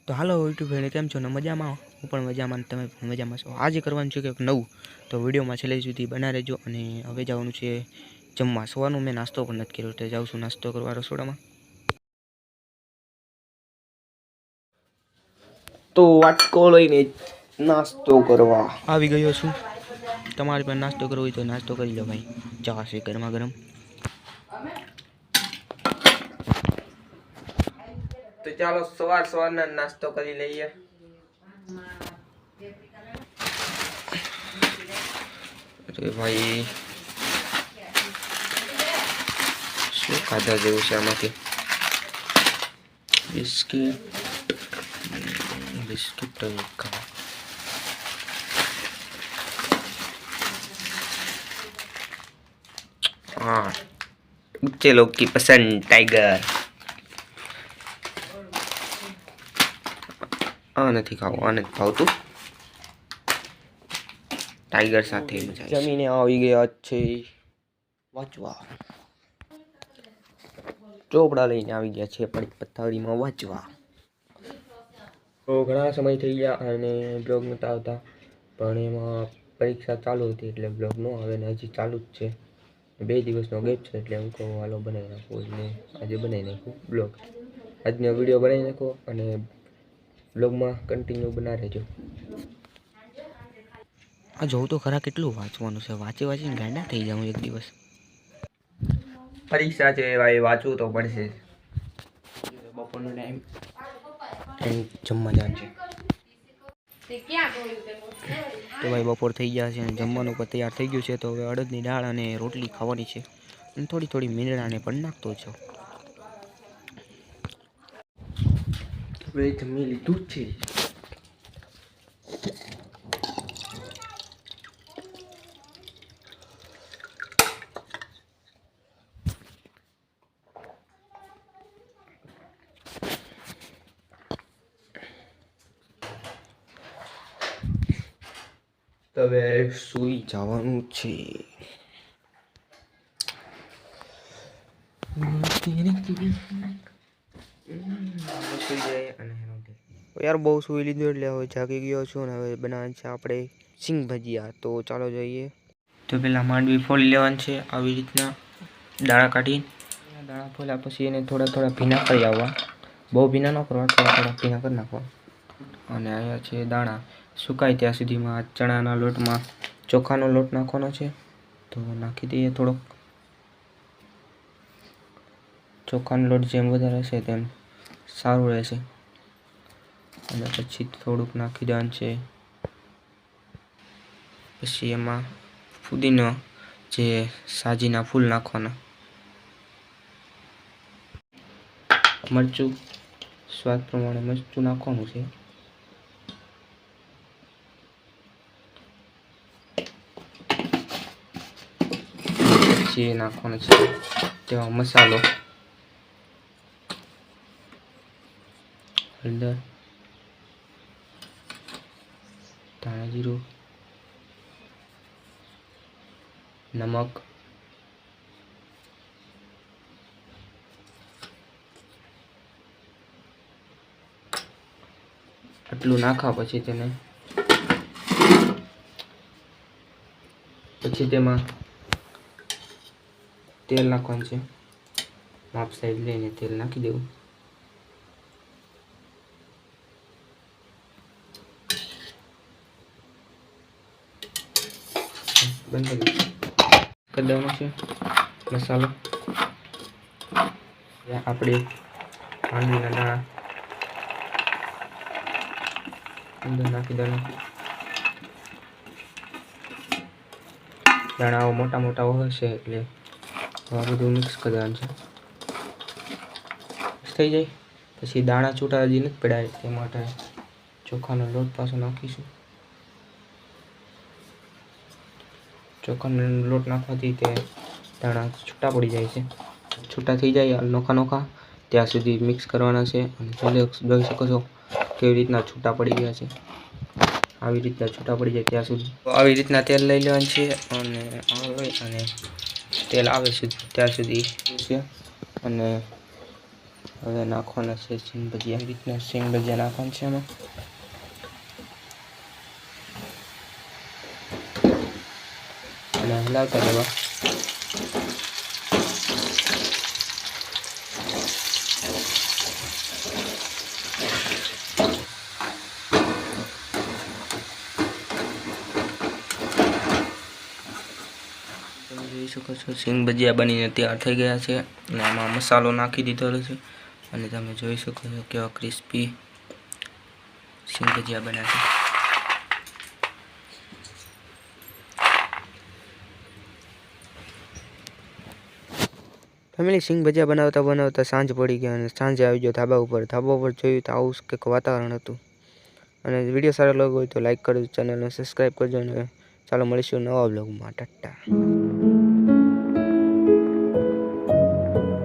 तो हालो YouTube friend केम छो ने मजामां हूँ पण मजामां तमे पण मजामां छो। आज करवानुं छे कंईक नवुं तो विडियो में छेल्ले सुधी बना रहेजो। अने हवे जवानुं छे जमवा। सवारनो मैं नास्तो पण नथी कर्यो तो जाऊं छुं नास्तो करवा रसोडामां। तो वाटको लईने नास्तो करवा आवी गयो छुं। तमारे पण नास्तो करवो होय तो नास्तो करी लो भाई। चा छे गरमा गरम। तो चलो सवार सवार ना नास्तो करी लईए। अरे भाई शू खाधा जेवुं छे आमांथी बिस्किट बिस्किट तो खावा। हाँ बच्चे लोग की पसंद टाइगर। आ नहीं खाव आ नहीं भावतुं टाइगर साथे मजा आवशे। जमीने आवी गया छे वाचवा। ચોપડા લઈને આવી ગયા છે પડી પથારીમાં વાંચવા। तो घणा समय थई गया अने ब्लॉग नता आवता पण एमां परीक्षा चालू हती એટલે ब्लॉग नो आवे ने हजी चालू ज छे। 2 દિવસનો ગેપ છે એટલે હું કહું હાલો બનાવી નાખું એટલે આજે બનાવી નાખ્યું બ્લોગ। આજનો વિડીયો બનાવી નાખો અને બ્લોગમાં કન્ટિન્યુ બના રહેજો। આ જોઉં તો ખરા કેટલું વાંચવાનું છે। વાંચી વાંચીને ગાંડા થઈ જાઉં એક દિવસ। परीक्षा छे भाई वाचવું तो પડશે। બપોરનો ટાઈમ જમવા જવાનું છે તો ભાઈ બપોર થઈ ગયા છે અને જમવાનું પણ તૈયાર થઈ ગયું છે। તો હવે અડદની દાળ અને રોટલી ખાવાની છે અને થોડી થોડી મીંદડાને પણ નાખતો છું। હવે જમી લીધું છે। હવે સૂઈ જવાનું છે। यार बहुत सुई लीधुं એટલે હવે જાગી ગયો છું અને હવે બનાવવાનું છે આપણે સિંગ ભજીયા। તો ચાલો જોઈએ। તો પહેલા માંડવી ફોલી લેવાની છે આવી રીતના દાણા કાઢી। દાણા ફોલ્યા પછી એને થોડા થોડા ભીના કરી આવવા। બહુ ભીના ન કરવા, થોડા થોડા ભીના કરી નાખવા। અને અહીંયા છે દાણા સુકાય ત્યાં સુધીમાં ચણાના લોટમાં ચોખાનો લોટ નાખવાનો છે। તો નાખી દઈએ થોડોક। ચોખાનો લોટ જેમ વધારે હશે તેમ સારું રહેશે। અને પછી થોડુંક નાખી દેવાનું છે। પછી એમાં ફુદીનો જે સાજીના ફૂલ નાખવાના। મરચું સ્વાદ પ્રમાણે મરચું નાખવાનું છે। પછી નાખવાનો છે તેમાં મસાલો हल्दर धाणा जीરું नमक આટલું નાખા પછી તેમાં તેલ નાખવાનું છે। માપ સાઈડ લઈને તેલ નાખી દેવું। બંધ કરી દેવાનો છે મસાલો। આપણે માંડવીના દાણા અંદર નાખી દેવાના। દાણા મોટા મોટા હોય છે એટલે આ બધું મિક્સ કરી દેવાનું છે। થઈ જાય પછી દાણા છૂટા હજી નથી પડાય તે માટે ચોખાનો લોટ પાછો નાખીશું। ચોખાનો લોટ નાખવાથી તે દાણા છૂટા પડી જાય છે। છૂટા થઈ જાય નોખા નોખા ત્યાં સુધી મિક્સ કરવાના છે। અને જોઈ શકો છો કેવી રીતના છૂટા પડી ગયા છે। આવી રીતના છૂટા પડી જાય ત્યાં સુધી આવી રીતના તેલ લઈ લેવાનું છે અને તેલ આવે ત્યાં સુધી છે। અને હવે નાખવાના છે સિંગ ભજીયા. આવી રીતના સિંગ ભજીયા નાખવાના છે એમાં. અને હલાવતા રહેવા. તમે જોઈ શકો છો સિંગ ભજીયા બનીને તૈયાર થઈ ગયા છે અને આમાં મસાલો નાખી દીધેલો છે અને તમે જોઈ શકો છો કેવા ક્રિસ્પી સિંગ ભજીયા બન્યા છે. ફેમિલી સિંગ ભજીયા બનાવતા સાંજ પડી ગયા અને સાંજે આવી ગયો ધાબા ઉપર જોયું તો આવું કંઈક વાતાવરણ હતું. અને વિડીયો સારો લાગ્યો હોય તો લાઈક કરજો, ચેનલને સબસ્ક્રાઈબ કરજો અને ચાલો મળીશું નવા બ્લોગમાં. ટાટા.